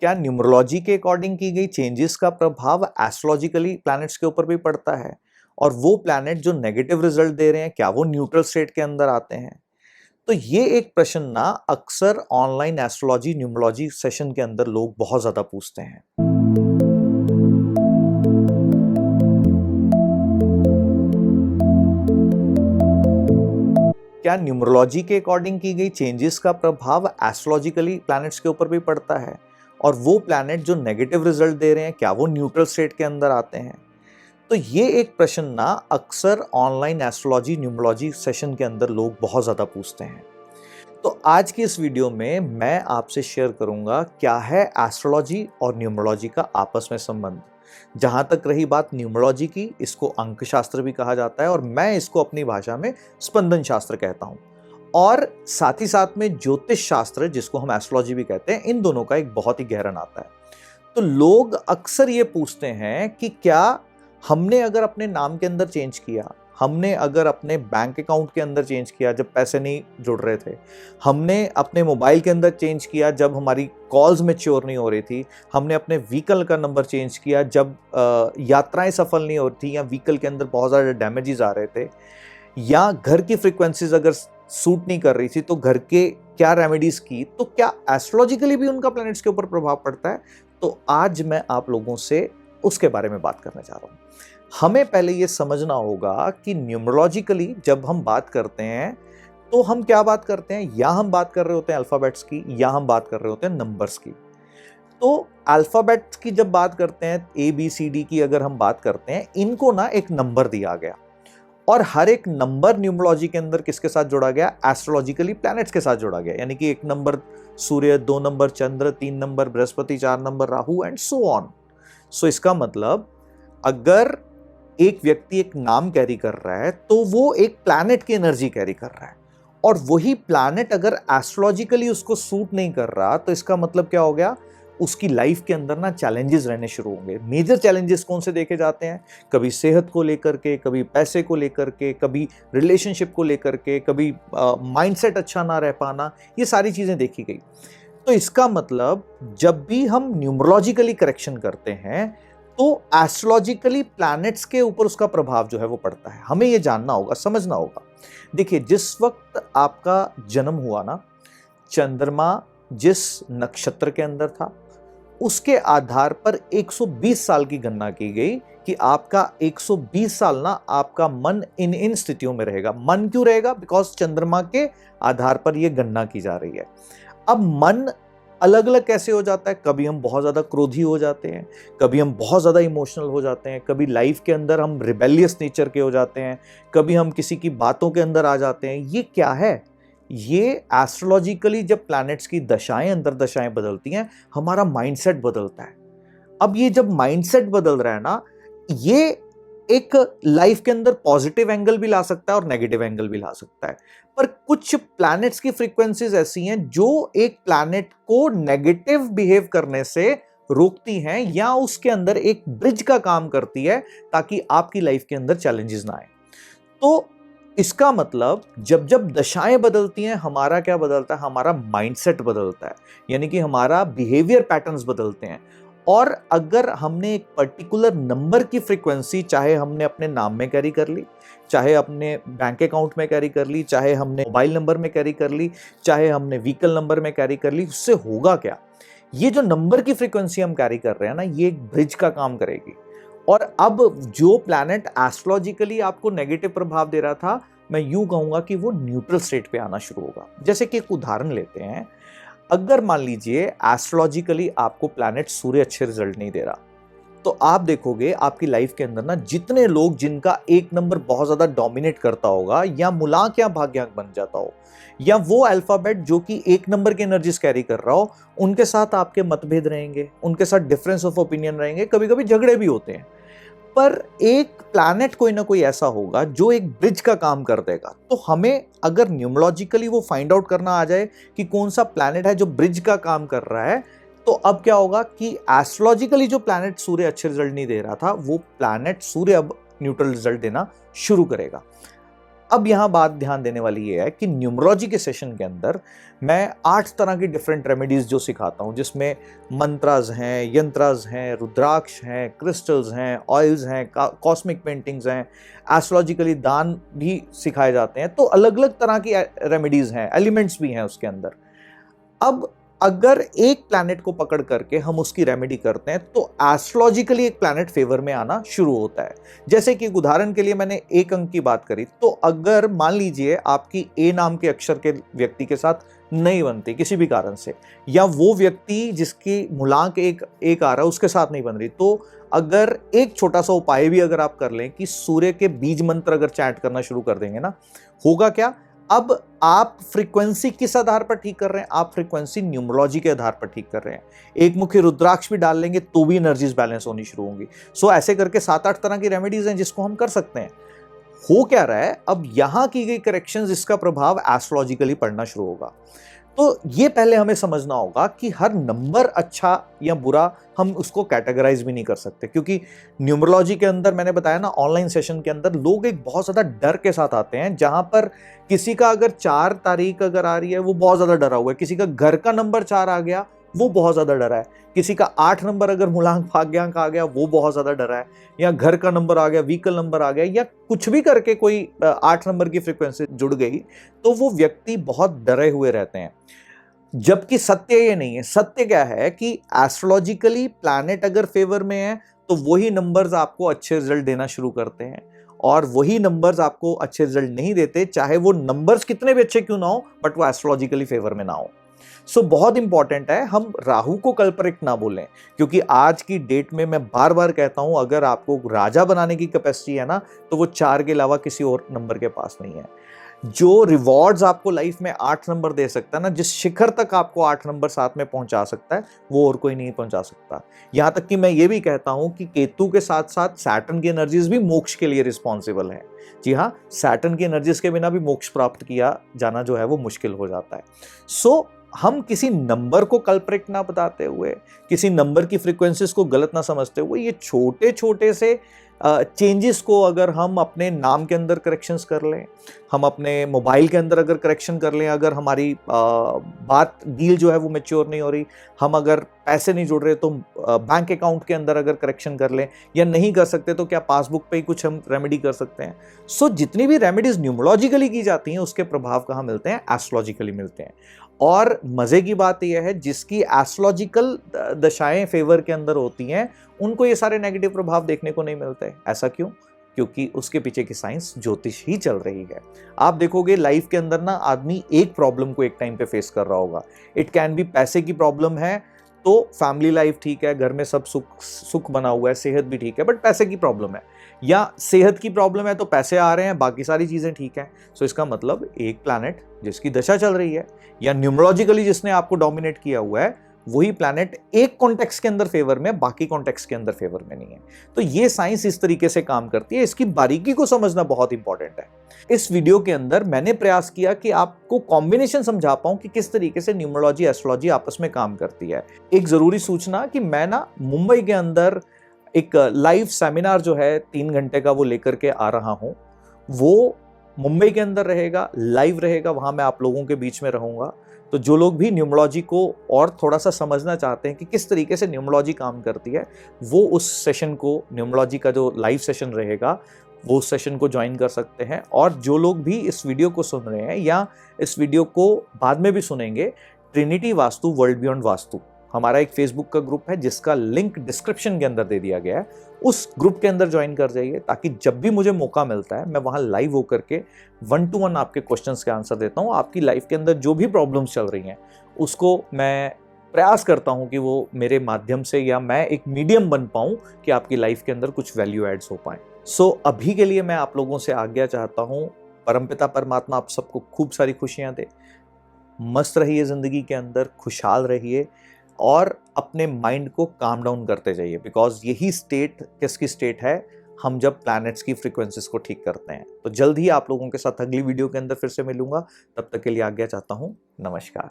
क्या न्यूमरोलॉजी के अकॉर्डिंग की गई चेंजेस का प्रभाव एस्ट्रोलॉजिकली प्लैनेट्स के ऊपर भी पड़ता है? और वो प्लैनेट जो नेगेटिव रिजल्ट दे रहे हैं, क्या वो न्यूट्रल स्टेट के अंदर आते हैं? तो ये एक प्रश्न ना अक्सर ऑनलाइन एस्ट्रोलॉजी न्यूमरोलॉजी सेशन के अंदर लोग बहुत ज्यादा पूछते हैं। क्या न्यूमरोलॉजी के अकॉर्डिंग की गई चेंजेस का प्रभाव एस्ट्रोलॉजिकली प्लैनेट्स के ऊपर भी पड़ता है? और वो प्लैनेट जो नेगेटिव रिजल्ट दे रहे हैं, क्या वो न्यूट्रल स्टेट के अंदर आते हैं? तो ये एक प्रश्न ना अक्सर ऑनलाइन एस्ट्रोलॉजी न्यूमरोलॉजी सेशन के अंदर लोग बहुत ज्यादा पूछते हैं। तो आज की इस वीडियो में मैं आपसे शेयर करूंगा क्या है एस्ट्रोलॉजी और न्यूमरोलॉजी का आपस में संबंध। जहां तक रही बात न्यूमरोलॉजी की, इसको अंक शास्त्र भी कहा जाता है और मैं इसको अपनी भाषा में स्पंदन शास्त्र कहता हूं। और साथ ही साथ में ज्योतिष शास्त्र, जिसको हम एस्ट्रोलॉजी भी कहते हैं, इन दोनों का एक बहुत ही गहरा नाता है। तो लोग अक्सर ये पूछते हैं कि क्या हमने अगर अपने नाम के अंदर चेंज किया, हमने अगर अपने बैंक अकाउंट के अंदर चेंज किया जब पैसे नहीं जुड़ रहे थे, हमने अपने मोबाइल के अंदर चेंज किया जब हमारी कॉल्स मैच्योर नहीं हो रही थी, हमने अपने व्हीकल का नंबर चेंज किया जब यात्राएं सफल नहीं हो रही थी या व्हीकल के अंदर बहुत ज़्यादा डैमेजेस आ रहे थे, या घर की फ्रिक्वेंसीज अगर सूट नहीं कर रही थी तो घर के क्या रेमेडीज की, तो क्या एस्ट्रोलॉजिकली भी उनका प्लैनेट्स के ऊपर प्रभाव पड़ता है? तो आज मैं आप लोगों से उसके बारे में बात करना चाह रहा हूं। हमें पहले यह समझना होगा कि न्यूमरोलॉजिकली जब हम बात करते हैं तो हम क्या बात करते हैं, या हम बात कर रहे होते हैं अल्फाबेट्स की, या हम बात कर रहे होते हैं नंबर्स की। तो अल्फाबेट्स की जब बात करते हैं, ABCD की अगर हम बात करते हैं, इनको ना एक नंबर दिया गया और हर एक नंबर न्यूमरोलॉजी के अंदर किसके साथ जोड़ा गया? एस्ट्रोलॉजिकली प्लैनेट्स के साथ जोड़ा गया। यानी कि 1 number Surya, 2 number Chandra, 3 number Brihaspati, 4 number Rahu and so on. So इसका मतलब अगर एक व्यक्ति एक नाम कैरी कर रहा है तो वो एक प्लैनेट की एनर्जी कैरी कर रहा है, और वही प्लैनेट अगर एस्ट्रोलॉजिकली उसको सूट नहीं कर रहा तो इसका मतलब क्या हो गया? उसकी लाइफ के अंदर ना चैलेंजेस रहने शुरू होंगे। मेजर चैलेंजेस कौन से देखे जाते हैं? कभी सेहत को लेकर के, कभी पैसे को लेकर के, कभी रिलेशनशिप को लेकर के, कभी माइंडसेट अच्छा ना रह पाना, ये सारी चीजें देखी गई। तो इसका मतलब जब भी हम न्यूमरोलॉजिकली करेक्शन करते हैं तो एस्ट्रोलॉजिकली प्लैनेट्स के ऊपर उसका प्रभाव जो है वो पड़ता है। हमें ये जानना होगा, समझना होगा। देखिए, जिस वक्त आपका जन्म हुआ ना, चंद्रमा जिस नक्षत्र के अंदर था उसके आधार पर 120 साल की गणना की गई कि आपका 120 साल ना आपका मन इन स्थितियों में रहेगा। मन क्यों रहेगा? बिकॉज चंद्रमा के आधार पर यह गणना की जा रही है। अब मन अलग अलग कैसे हो जाता है? कभी हम बहुत ज्यादा क्रोधी हो जाते हैं, कभी हम बहुत ज्यादा इमोशनल हो जाते हैं, कभी लाइफ के अंदर हम रिबेलियस नेचर के हो जाते हैं, कभी हम किसी की बातों के अंदर आ जाते हैं। ये क्या है? ये एस्ट्रोलॉजिकली जब प्लैनेट्स की दशाएं, अंतर दशाएं बदलती हैं, हमारा माइंडसेट बदलता है। अब ये जब माइंडसेट बदल रहा है ना, ये एक लाइफ के अंदर पॉजिटिव एंगल भी ला सकता है और नेगेटिव एंगल भी ला सकता है। पर कुछ प्लैनेट्स की फ्रीक्वेंसीज ऐसी हैं जो एक प्लैनेट को नेगेटिव बिहेव करने से रोकती हैं या उसके अंदर एक ब्रिज का काम करती है ताकि आपकी लाइफ के अंदर चैलेंजेस ना आए। तो इसका मतलब जब जब दशाएं बदलती हैं, हमारा क्या बदलता है? हमारा माइंडसेट बदलता है, यानी कि हमारा बिहेवियर पैटर्न्स बदलते हैं। और अगर हमने एक पर्टिकुलर नंबर की फ्रीक्वेंसी, चाहे हमने अपने नाम में कैरी कर ली, चाहे अपने बैंक अकाउंट में कैरी कर ली, चाहे हमने मोबाइल नंबर में कैरी कर ली, चाहे हमने व्हीकल नंबर में कैरी कर ली, उससे होगा क्या? ये जो नंबर की फ्रीक्वेंसी हम कैरी कर रहे हैं ना, ये एक ब्रिज का काम करेगी। और अब जो प्लैनेट एस्ट्रोलॉजिकली आपको नेगेटिव प्रभाव दे रहा था, मैं यूं कहूंगा कि वो न्यूट्रल स्टेट पे आना शुरू होगा। जैसे कि एक उदाहरण लेते हैं। अगर मान लीजिए एस्ट्रोलॉजिकली आपको प्लैनेट सूर्य अच्छे रिजल्ट नहीं दे रहा, तो आप देखोगे आपकी लाइफ के अंदर ना जितने लोग जिनका एक नंबर बहुत ज्यादा डोमिनेट करता होगा, या मुलाक या भाग्यांक बन जाता हो, या वो अल्फाबेट जो कि एक नंबर की एनर्जीज कैरी कर रहा हो, उनके साथ आपके मतभेद रहेंगे, उनके साथ डिफरेंस ऑफ ओपिनियन रहेंगे, कभी कभी झगड़े भी होते हैं। पर एक प्लैनेट कोई ना कोई ऐसा होगा जो एक ब्रिज का काम कर देगा। तो हमें अगर न्यूमरोलॉजिकली वो फाइंड आउट करना आ जाए कि कौन सा प्लैनेट है जो ब्रिज का काम कर रहा है, तो अब क्या होगा कि एस्ट्रोलॉजिकली जो प्लैनेट सूर्य अच्छे रिजल्ट नहीं दे रहा था, वो प्लैनेट सूर्य अब न्यूट्रल रिजल्ट देना शुरू करेगा। अब यहाँ बात ध्यान देने वाली ये है कि न्यूमरोलॉजी के सेशन के अंदर मैं 8 तरह की डिफरेंट रेमेडीज जो सिखाता हूँ, जिसमें मंत्रास हैं, यंत्रास हैं, रुद्राक्ष हैं, क्रिस्टल्स हैं, ऑयल्स हैं, कॉस्मिक पेंटिंग्स हैं, एस्ट्रोलॉजिकली दान भी सिखाए जाते हैं। तो अलग अलग तरह की रेमेडीज हैं, एलिमेंट्स भी हैं उसके अंदर। अब अगर एक प्लैनेट को पकड़ करके हम उसकी रेमेडी करते हैं तो एस्ट्रोलॉजिकली एक प्लैनेट फेवर में आना शुरू होता है। जैसे कि उदाहरण के लिए मैंने एक अंक की बात करी, तो अगर मान लीजिए आपकी ए नाम के अक्षर के व्यक्ति के साथ नहीं बनती किसी भी कारण से, या वो व्यक्ति जिसकी मूलांक एक आ रहा है उसके साथ नहीं बन रही, तो अगर एक छोटा सा उपाय भी अगर आप कर लें कि सूर्य के बीज मंत्र अगर चैंट करना शुरू कर देंगे ना, होगा क्या, अब आप फ्रीक्वेंसी किस आधार पर ठीक कर रहे हैं, आप फ्रीक्वेंसी न्यूमरोलॉजी के आधार पर ठीक कर रहे हैं। एक मुखी रुद्राक्ष भी डाल लेंगे तो भी एनर्जीज बैलेंस होनी शुरू होंगी। सो ऐसे करके 7-8 तरह की रेमेडीज हैं जिसको हम कर सकते हैं। हो क्या रहा है, अब यहां की गई करेक्शंस, इसका प्रभाव एस्ट्रोलॉजिकली पड़ना शुरू होगा। तो ये पहले हमें समझना होगा कि हर नंबर अच्छा या बुरा हम उसको कैटेगराइज भी नहीं कर सकते, क्योंकि न्यूमरोलॉजी के अंदर मैंने बताया ना, ऑनलाइन सेशन के अंदर लोग एक बहुत ज्यादा डर के साथ आते हैं। जहां पर किसी का अगर 4 तारीख अगर आ रही है वो बहुत ज्यादा डरा हुआ है, किसी का घर का नंबर 4 आ गया वो बहुत ज्यादा डरा है, किसी का 8 नंबर अगर मूलांक भाग्यांक आ गया वो बहुत ज्यादा डरा है, या घर का नंबर आ गया, व्हीकल नंबर आ गया, या कुछ भी करके कोई 8 नंबर की फ्रीक्वेंसी जुड़ गई, तो वो व्यक्ति बहुत डरे हुए रहते हैं। जबकि सत्य ये नहीं है। सत्य क्या है कि एस्ट्रोलॉजिकली प्लैनेट अगर फेवर में है तो वही नंबर्स आपको अच्छे रिजल्ट देना शुरू करते हैं, और वही नंबर्स आपको अच्छे रिजल्ट नहीं देते, चाहे वो नंबर्स कितने भी अच्छे क्यों ना हो, बट वो एस्ट्रोलॉजिकली फेवर में ना हो। सो बहुत इंपॉर्टेंट है हम राहु को कल्परिट ना बोलें, क्योंकि आज की डेट में मैं बार बार कहता हूं, अगर आपको राजा बनाने की कैपेसिटी है ना, तो वो 4 के अलावा किसी और नंबर के पास नहीं है। जो रिवॉर्ड्स आपको लाइफ में 8 नंबर दे सकता है ना, जिस शिखर तक आपको 8 नंबर साथ में पहुंचा सकता है, वो और कोई नहीं पहुंचा सकता। यहां तक कि मैं ये भी कहता हूं कि केतु के साथ साथ सैटर्न की एनर्जीज भी मोक्ष के लिए रिस्पॉन्सिबल है। जी हाँ, सैटर्न की एनर्जीज के बिना भी मोक्ष प्राप्त किया जाना जो है वो मुश्किल हो जाता है। सो हम किसी नंबर को कल्प्रिट ना बताते हुए, किसी नंबर की फ्रीक्वेंसीज को गलत ना समझते हुए, ये छोटे छोटे से चेंजेस को अगर हम अपने नाम के अंदर करेक्शंस कर लें, हम अपने मोबाइल के अंदर अगर करेक्शन कर लें, अगर हमारी बात डील जो है वो मैच्योर नहीं हो रही, हम अगर पैसे नहीं जुड़ रहे तो बैंक अकाउंट के अंदर अगर करेक्शन कर लें, या नहीं कर सकते तो क्या पासबुक पे ही कुछ हम रेमेडी कर सकते हैं। सो जितनी भी रेमेडीज न्यूमरोलॉजिकली की जाती हैं उसके प्रभाव कहाँ मिलते हैं, एस्ट्रोलॉजिकली मिलते हैं। और मजे की बात यह है, जिसकी एस्ट्रोलॉजिकल दशाएं फेवर के अंदर होती हैं उनको ये सारे नेगेटिव प्रभाव देखने को नहीं मिलते। ऐसा क्यों? क्योंकि उसके पीछे की साइंस ज्योतिष ही चल रही है। आप देखोगे लाइफ के अंदर ना, आदमी एक प्रॉब्लम को एक टाइम पे फेस कर रहा होगा। इट कैन बी पैसे की प्रॉब्लम है तो फैमिली लाइफ ठीक है, घर में सब सुख बना हुआ है, सेहत भी ठीक है, बट पैसे की प्रॉब्लम है, या सेहत की प्रॉब्लम है तो पैसे आ रहे हैं, बाकी सारी चीजें ठीक है। सो इसका मतलब एक प्लैनेट जिसकी दशा चल रही है, या न्यूमरोलॉजिकली जिसने आपको डोमिनेट किया हुआ है, वही प्लैनेट एक कॉन्टेक्स्ट के अंदर फेवर में, बाकी कॉन्टेक्स्ट के अंदर फेवर में नहीं है। तो ये साइंस इस तरीके से काम करती है, इसकी बारीकी को समझना बहुत इंपॉर्टेंट है। इस वीडियो के अंदर मैंने प्रयास किया कि आपको कॉम्बिनेशन समझा पाऊं कि किस तरीके से न्यूमरोलॉजी एस्ट्रोलॉजी आपस में काम करती है। एक जरूरी सूचना कि मैं ना मुंबई के अंदर एक लाइव सेमिनार जो है 3 घंटे का वो लेकर के आ रहा हूं। वो मुंबई के अंदर रहेगा, लाइव रहेगा, वहां मैं आप लोगों के बीच में रहूंगा। तो जो लोग भी न्यूमरोलॉजी को और थोड़ा सा समझना चाहते हैं कि किस तरीके से न्यूमरोलॉजी काम करती है, वो उस सेशन को, न्यूमरोलॉजी का जो लाइव सेशन रहेगा, वो उस सेशन को ज्वाइन कर सकते हैं। और जो लोग भी इस वीडियो को सुन रहे हैं या इस वीडियो को बाद में भी सुनेंगे, Trinity vastu world beyond vastu हमारा एक फेसबुक का ग्रुप है जिसका लिंक डिस्क्रिप्शन के अंदर दे दिया गया है। उस ग्रुप के अंदर ज्वाइन कर जाइए, ताकि जब भी मुझे मौका मिलता है मैं वहां लाइव होकर के 1-to-1 आपके क्वेश्चंस के आंसर देता हूं। आपकी लाइफ के अंदर जो भी प्रॉब्लम्स चल रही हैं उसको मैं प्रयास करता हूं कि वो मेरे माध्यम से, या मैं एक मीडियम बन पाऊं कि आपकी लाइफ के अंदर कुछ वैल्यू एड्स हो पाए। सो अभी के लिए मैं आप लोगों से आज्ञा चाहता हूं। परमपिता परमात्मा आप सबको खूब सारी खुशियां दे। मस्त रहिए जिंदगी के अंदर, खुशहाल रहिए और अपने माइंड को काम डाउन करते जाइए, बिकॉज यही स्टेट किसकी स्टेट है, हम जब प्लैनेट्स की फ्रीक्वेंसीज को ठीक करते हैं। तो जल्द ही आप लोगों के साथ अगली वीडियो के अंदर फिर से मिलूंगा। तब तक के लिए आज्ञा चाहता हूं। नमस्कार।